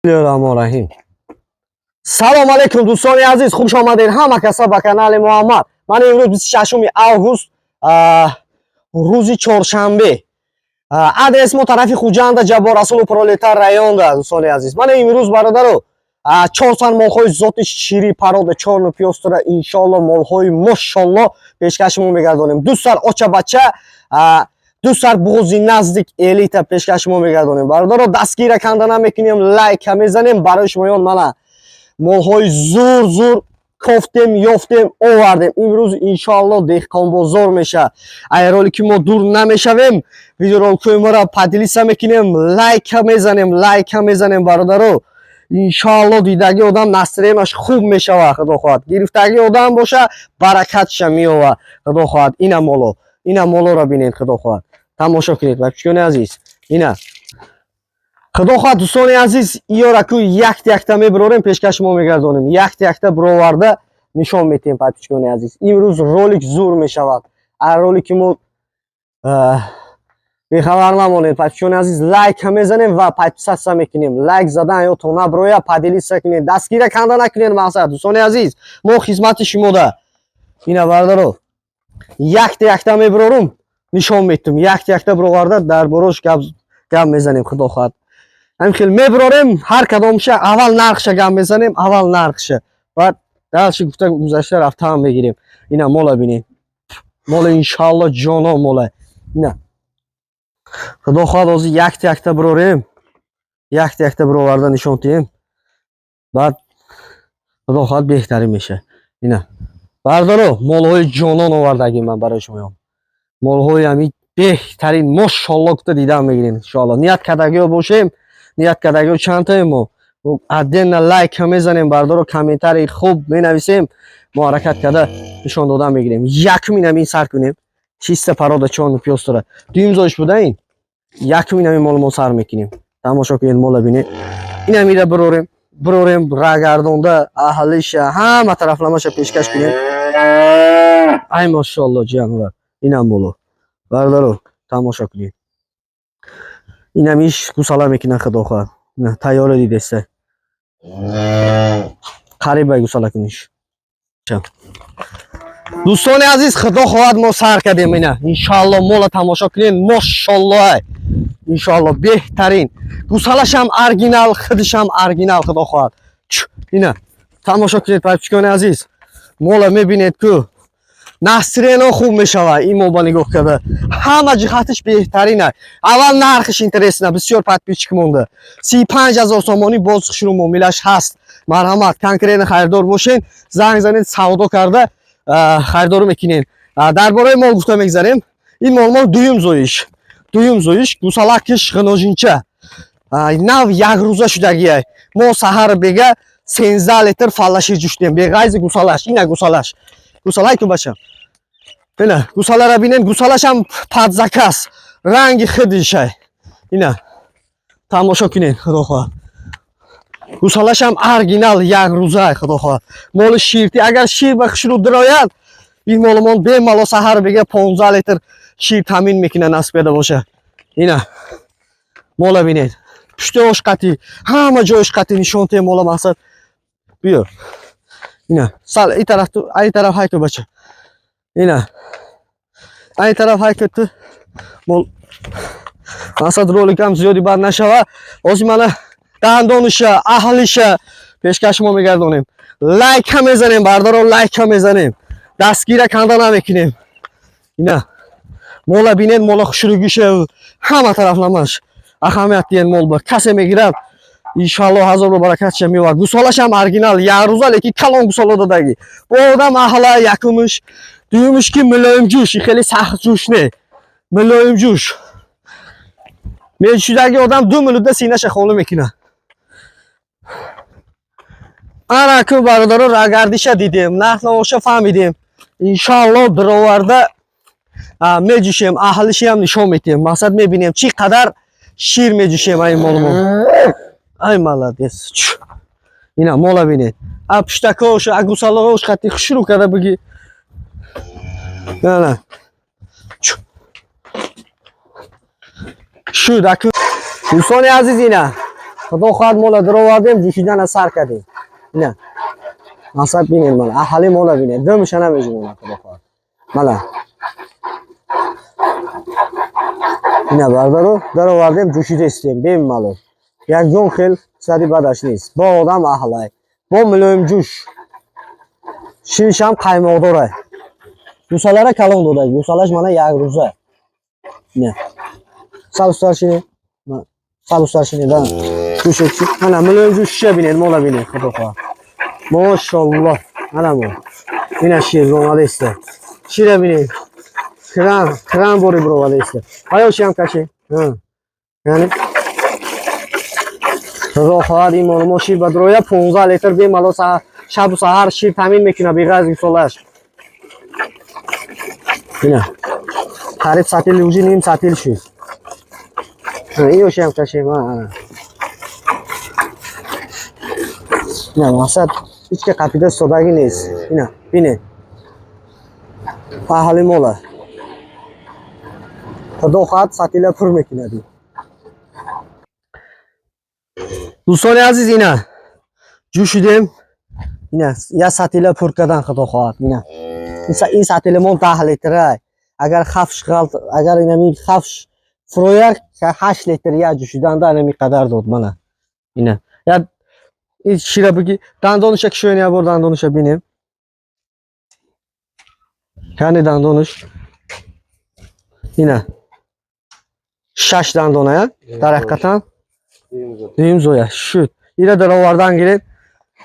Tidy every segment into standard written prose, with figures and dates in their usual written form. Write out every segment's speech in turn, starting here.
Bismillahirrahmanirrahim. Салом алейкум дӯстони азиз, хуш омадед ҳама каса ба канали Муҳаммад. Ман имрӯз 26 август рӯзи чоршанбе. Адрес мо тарафи Хуҷанда, Ҷаббор Расулу Пролетар районда. Дӯстони азиз, ман имрӯз бародаро 400 молҳои зоти шири парода чорну пёстра иншоалло молҳои мошалло пешкаши мо мегардонем. 2 сар оча бача, 2 сар буғзи наздик элита пешкаши мо мегардонем. Бародаро дастгира канда намекунем, лайка мезанем, барои шумоён мана молҳои зур кофтем ёфтем овардем. Имрӯз иншоалло деҳқонбозор меша. Агар ролики мо дур намешавем, видеороликои моро поделиса мекунем, лайка мезанем бародаро. иншоалло дидаги одам настроениаш хуб мешава. Худо хоҳад гирифтаги одам боша, баракатша меёва. Худо хоҳад ина молоро бинед. Худо хоҳад тамошо кунед бачаёни азиз. Ина худо хоҳад дӯстони азиз, иёраку якта мебарорем, пешкаши мо мегардонем. Якта бироварда нишон метем бачаёни азиз. Имрӯз ролик зур мешавад. ар ролики мо бехабар намонед бачаёни азиз. Лайка мезанем ва подписаться мекунем. Лайк задан ётон наброя, поделиться кунед, дастгира канда накунед. мақсад дӯстони азиз, мо хизмати шумода. ина бардаро якта мебарорум, нишон метем. Якта бироварда дар борош гап мезанем. Худо хоҳад ҳамин мебарорем, ҳар кадомша аввал нархша гап мезанем, аввал нархша. баъд далши гуфта гузашта рафтаам мегирем. ина мола бинед. мола иншоалло ҷоно мола. ина худо хоҳад ҳозир якта барорем, якта бироварда нишон диҳем. баъд худо хоҳад беҳтарин меша. ина бардаро молҳои ҷонон овардаги ман барои шумоён. молҳои ҳами беҳтарин мошалло гуфта дидан мегирем иншоалло. ният кардагиҳо бошем, ният кардагиҳо чандтаем мо. отдельно лайка мезанем бардаро, комментарии хуб менависем, мо ҳаракат карда нишон додан мегирем. якумин ҳамин сар кунем. чиста парода чорну пёстра дуюмзоиш будаин. якумин ҳамин моло мо сар мекунем. тамошо кунед, мола бинед. ин ҳамида барорем рагардонда аҳлиша ҳама тарафламаша пешкаш кунем. ай мошалло ҷанвар. инам моло бардаро тамошо кунед. инам иш гусала мекунад. худо хоҳад ина тайёре дидеста қарибай гусала куниш. дӯстони азиз, худо хоҳад мо сар кардем. ина иншоалло мола тамошо кунед. мошалло иншоалло беҳтарин. гусалашам оригинал, худишам оригинал. худо хоҳад ина тамошо кунед бачаёни азиз. мола мебинед ку настроено хуб мешава. ин мо ба нигоҳ карда ҳама ҷиҳатиш беҳтарина. аввал нархиш интересна. бисёр подписчик монда. 35000 сомонӣ бозхушру муомилаш ҳаст. марҳамат, конкретно хайрдор бошен, занг занед, савдо карда хайрдорӣ мекунед. дар бораи мол гуфта мегзарем. ин мол дуюмзоиш гусалакиш ғиножинча нав якрӯза шудагиай. мо саҳар бега 13 литр фалаши ҷуштем беғайзи гусалаш. ина гусалай ку бачам. ина гусалара бинем. гусалашам падзакас, ранги худишай. ина тамошо кунед. худо хоҳад гусалашам оригинал якрӯза. худо хоҳад моли ширти. агар шир ба хушру дирояд, ин молумон бемало саҳар бега 15 литр шир тамин мекуна насиб карда боша. ина мола бинед. пушти ошқати ҳама ҷо ошқати нишонте мола. мақсад биё. ина сал ин тараф ҳайку бача. ина ин тараф ҳайку ту мол. мақсад роликам зиёди бад нашава. ҳозир мана дандониша аҳлиша пешкаши мо мегардонем. лайка мезанем бардаро, лайка мезанем. дастгира канда намекунем. ина мола бинед. мола хушрӯгиша ҳама тарафламаш аҳамият диҳед. мол ба касе мегирад, иншоалло ҳазору баракатша меёвад. гусалашам оригинал якрӯза, лекин калон гусало дадаги. бо одам аҳла. якумиш дуюмиш ки мулоим ҷӯш, хеле сахт ҷӯш не, мулоим ҷӯш мешудаги одам 2 минута синаша холӣ мекунад. ана ку бародаро рагардиша дидем, нарх навоша фаҳмидем. иншоалло бироварда меҷӯшем, аҳлишиам нишон метем. мақсад мебинем чӣ қадар шир меҷӯшем. ай молмо ай маладес. ина мола бинед. пуштакош гусалаош хати хушрӯ карда биги. ана шуд. дӯстони азиз, ина Xudo xohlab mola daravardim, jishidan asar karding. Ina. Nasab binin mana. Ahali mola binin. Dim shana mejin mana xudo xohlab. Mana. Ina bardaro daravardim, jishida istem, bemalol. Yakjon xil sadi badash nist. Ba odam ahlay. Ba muloyim jush. Shirisham qaymoqdor. Yusalara kalon doday. Yusalash mana yak roza. Ne? Salustarshini. Salustarshini da. Jushchi. Mana muloyim jushcha binen, mola binen xudo xohlab. Maşallah. Mana bu. Ina shir romada iste. Shira binen. Kran bori brovada iste. Ayoshi ham kashi. Ha. Yani Rohad imon moshir badroya 15 litr bemalol shab sahar shir tamin mekuna beg'az yusolash. Ina. Qarib satil uji nim satil shir. Ha, ayoshi ham kashi. Ha. Ina maqsad hech qapida sodagi nes. Ina, bine. Ahali mola. Xudo xohlab satila pur mekinadi. Do'stlar aziz ina. Jushidem. Ina, ya satila pur kadan xudo xohlab. Ina. این سطل مون ده لیتره اگر خفش غلط اگر اینمی خفش فرویر که 8 لیتر یا جوشیدن ده اینمی قدر داد منه اینه یا این شیره بگی دندانش که شوینه بر دندانش بینیم یعنی دندانش اینه 6 دندانه در حقیقتا دیم زویا شد اینه در آوردن گیرید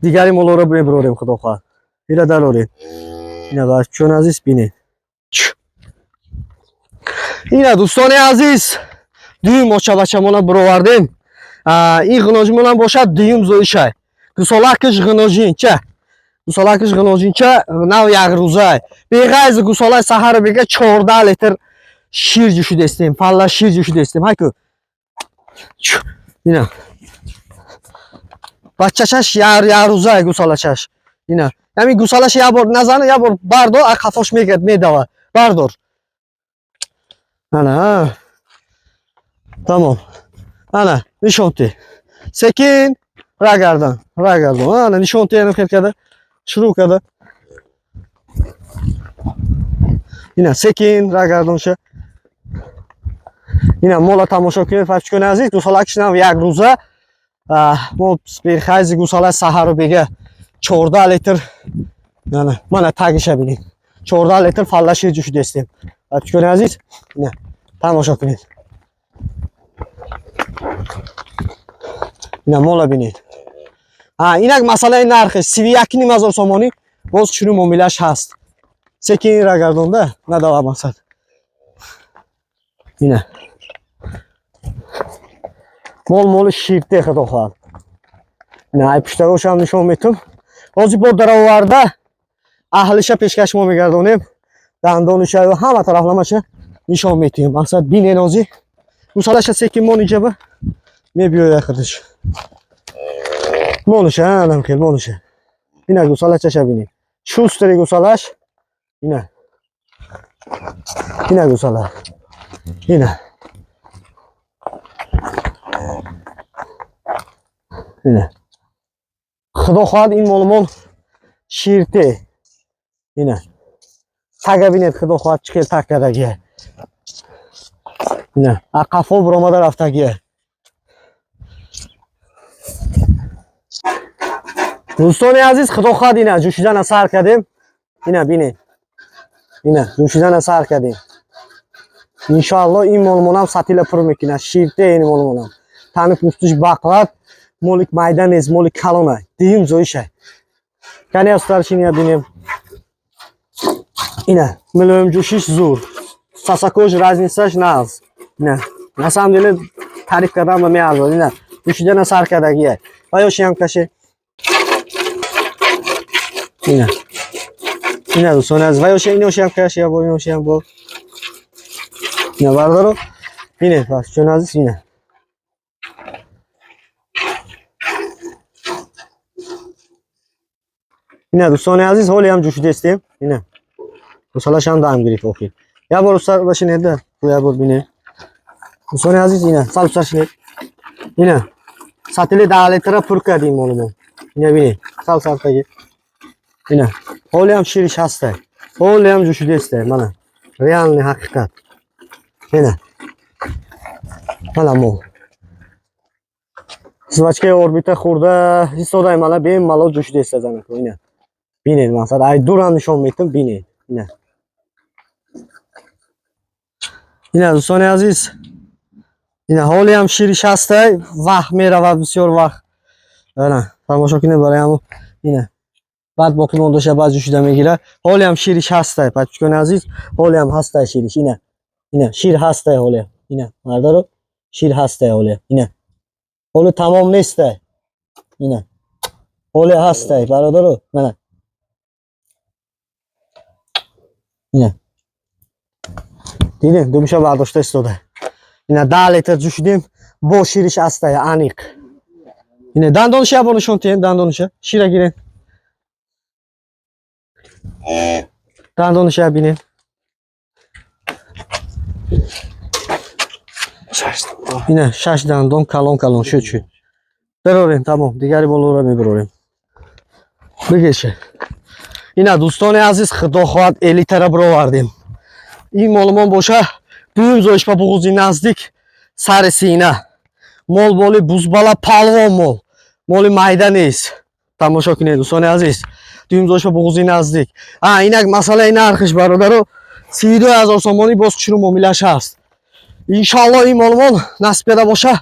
دیگری مولو رو بریم خدا خواه اینه در آورید اینه باید چون عزیز بینید اینه دوستان عزیز دویم ماچه بچه مونا برآوردیم این غناجی مونا باشد دویم زویشه دو سالکش غناجین چه دو سالکش غناجین چه نو یک روزه بیغیز گوساله سحر بگه 14 لیتر شیر جوشیده استیم پله شیر جوشیده استیم های که اینه بچه چش یک روزه گوساله چش اینه همین گوسالش یه بار نزنه یه بار بردار خفاش میگرد میدوه بردار ana tamam ana nishonti sekin ragardan ana nishonti yana kelkada shurukada ina sekin ragardan o'sha ina mola tomosha qilib fachkon aziz do'stlarlar یک روزه ما برخیز گوساله سحر بگه 14 لیتر نه من تاگش ببینید 14 لیتر فلاشی جوش دستیم فچکن عزیز نه تماشا کنید اینا مولا بینید اینک مسئله نرخش 31,000 سومانی باز شروع معاملهش هست سکین را گردونده نداره مقصد اینه مول شیرته خدا خواهد نه ای پشتگاهش هم نشون میتونم بازی با در آورده اهلش پیشکش ما میگردونیم دندانش و همه طرفلمش نشون میتونیم مقصد بین نازی گوسالش سکین مون اینجا به میبیوید خودش مونشه هم که مونشه اینه گوسالش چه بینید شوستری گوسالش اینه گوساله اینه خدا خواهد این مولمون شیرته اینه تگه بینید خدا خواهد چکل تک کردگیه اینه اقفا برامده رفتگیه دوستان عزیز خدا خواهد اینه جوشیدن اثر کردیم اینه بینید اینه جوشیدن اثر کردیم انشاءالله این مولمون هم سطیل پر میکنه شیرته این مولمون هم تنه پوستش بقلت مولک майдан نیست مولک کلانه دیم زویشه کنی از ترشینی بینیم اینه ملویم جوشیش زور ساساکوش راز نیستش ناز نه نسام دیله تعریف کردم و میارزاد اینه جوشیدن اثر کردگیه آیاشی هم کشه اینه دوستان از وایاشی اینوشی هم کشه یا با اینوشی هم با اینه بردارو اینه پس چون عزیز اینه اینه دوستان عزیز حالی هم جوشیده استیم اینه دوستانش هم دام گریف اوکی یا بار استار باشین هده تو یا بار بینه دوستان عزیز اینه سال استار شید اینه سطل دالتر پر کردیم مولمون. اینا بینید. سال تاگی. اینا. حالی هم شیرش هسته. حالی هم جوشیده است. منم. ریال حقیقت. اینا. منم مول. Svachka orbita xurda hisoday mana bemalol jo'shida istazam ekan. Ina. Bined maqsad ay duran nishon metim bined. Ina. Ina do'stoni aziz. Ina holi ham shirish hasta, vaqt merava bisyor vaqt. Ana, tomosha qilib boraman. Ina. Bad boqib o'ndasha ba'zi jo'shida megira. Holi ham shirish hasta, patchkoni aziz. Holi ham hasta shirish. Ina. Ina, shir hasta holi. Ina. Mardaro shir hasta holi. Ina. Holi tamom nesta. Ina. Holi hasta, barodaro. Mana. Ina. Dine, dumsha bardashta istoda. Ina daleta jushidim, bo shirish hasta, aniq. Ina dandonishga buni shonten, dandonisha. Shira girin. Dandonisha binin. Ina shash dandon kalon shu. Berorim, tamom. Digari bolora mebirorim. Bigeche. Ina do'stoni aziz, xudo xohlab 50 ta birovardیم. این مولمون باشه دویم زوش با بغوزی نزدیک سر سینه مول مولی بوزبالا پالوان مولی مایده نیست تماشا کنید دوستان عزیز دویم زوش با بغوزی نزدیک اینک مسئله این ارخش برادرو 32,000 سومانی باز کشون مومیلش هست انشالله این مولمون نصب پیدا باشه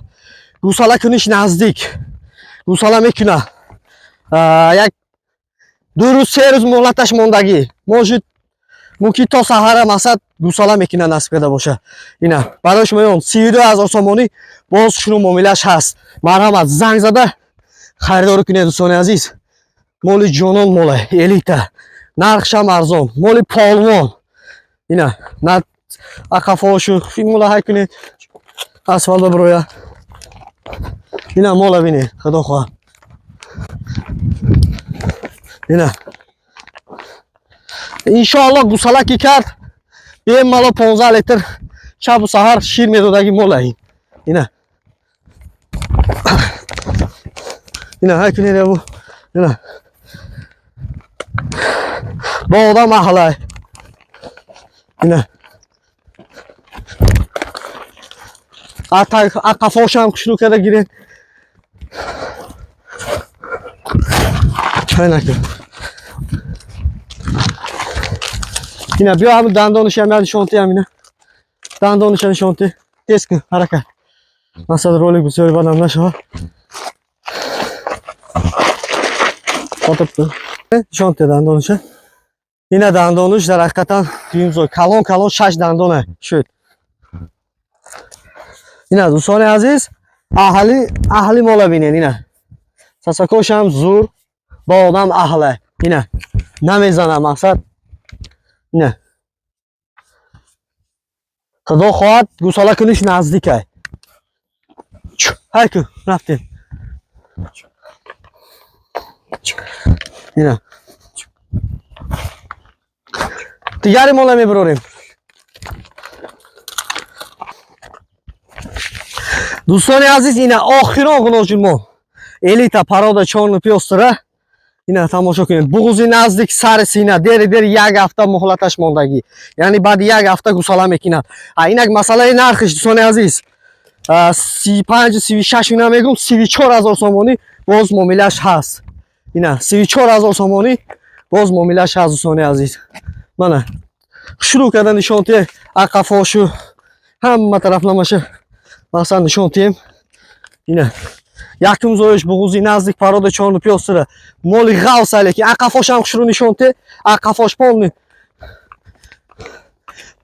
گوساله کنیش نزدیک گوساله میکنه یک 2 روز 3 روز مهلتش موندگی موجود ممکن تا سحر مقصد گوساله میکنه نصب پیدا باشه اینا برایش میون 32,000 سومانی باز شروع معاملهش هست مرحمت زنگ زده خریدار کنید دوستان عزیز مال جنون مال الیتا نرخش هم ارزان مال پالوان اینا نه اقفاشو فیلم مال های کنید اسفالت برویا اینا مال بینید خدا خواه اینا انشاءالله گوساله کی کرد یه مالا 15 لیتر شب و سحر شیر میدادگی مولا اینا های کنید ابو اینا با آدم احلای اینا اقفاش هم شروع کرده گیرین چای نکن اینا بیا همون دندانش هم شانتی هم اینا دندانش هم شانتی تیز کن حرکت مثلا رولی بسیاری بدم نشه خاطب شانتی دندانش اینا دندانش در حقیقتا دویم زوی کلان 6 دندانه شد اینا دوستان عزیز اهلی مالا بینین اینا سسکوش هم زور با آدم اهله اینا نمیزنه مقصد اینا خدا خواهد گوساله کنیش نزدیکه های کن رفتیم اینا دیگری مالا میبروریم دوستان عزیز اینا آخران گناجون ما الیتا پرادا چارن پیاستره اینا تماشا کنید بغوزی نزدیک سر سینه دیر یک هفته مهلتش ماندگی یعنی بعد یک هفته گوساله میکنند اینک مسئله نرخش دوستان عزیز 35 36 اینا میگم 34,000 سومانی باز معاملهش هست اینا 34,000 سومانی باز معاملهش هست دوستان عزیز من شروع کردن نشانتی اقفاشو همه طرف نماشه مثلا نشانتیم اینا یکم زویش بغوزی نزدیک پرادا چارن پیاستره مولی غوص که اقفاش هم شروع نشانتی اقفاش پالنی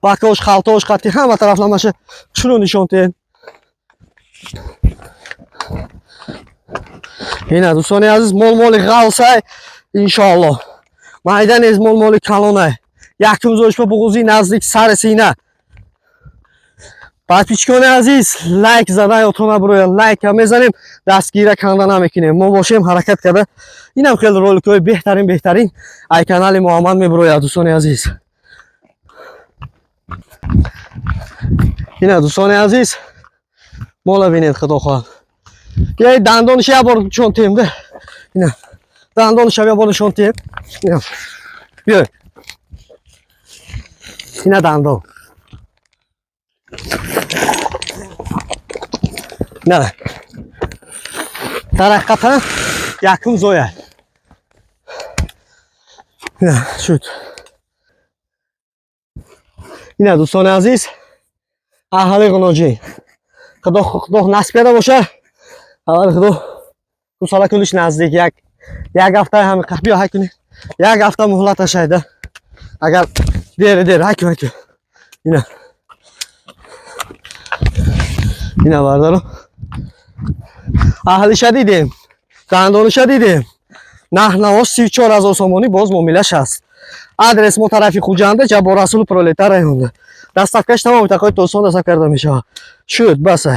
باکاش خالتاش خطی همه طرف نماشه شروع نشانتی اینا دوستان عزیز مولی غوص انشاءالله مایدن از مولی کلانه یکم زویش بغوزی نزدیک سر سینه подписчикони азиз лайк зада ётон набурояд лайк ҳам мезанем дастгира канда намекунем мо бошем ҳаракат карда инам хеле роликҳои беҳтарин ай канали муҳаммад мебурояд дӯстони азиз ина дӯстони азиз мола бинед худо хоҳад بیای دندانش یه بار شونتیم ده. اینا دندانش یه بار شونتیم. اینا بیای. اینا دندان. نه. درقتا یکم زویه. نه شد. اینا دوستان عزیز اهل قناجی خدا نصب کرده باشه اول خدا دو ساله کلش نزدیک یک هفته همین بیا هک کنی یک هفته مهلت شده اگر دیر هک اینا بردارم اهلش دیدیم دندانش دیدیم نه 34,000 سومانی باز معاملش هست آدرس ما طرفی خوجنده جبار رسول پرولتار هنده دستکش تمام تقاید دوستان دست کرده میشه شد بس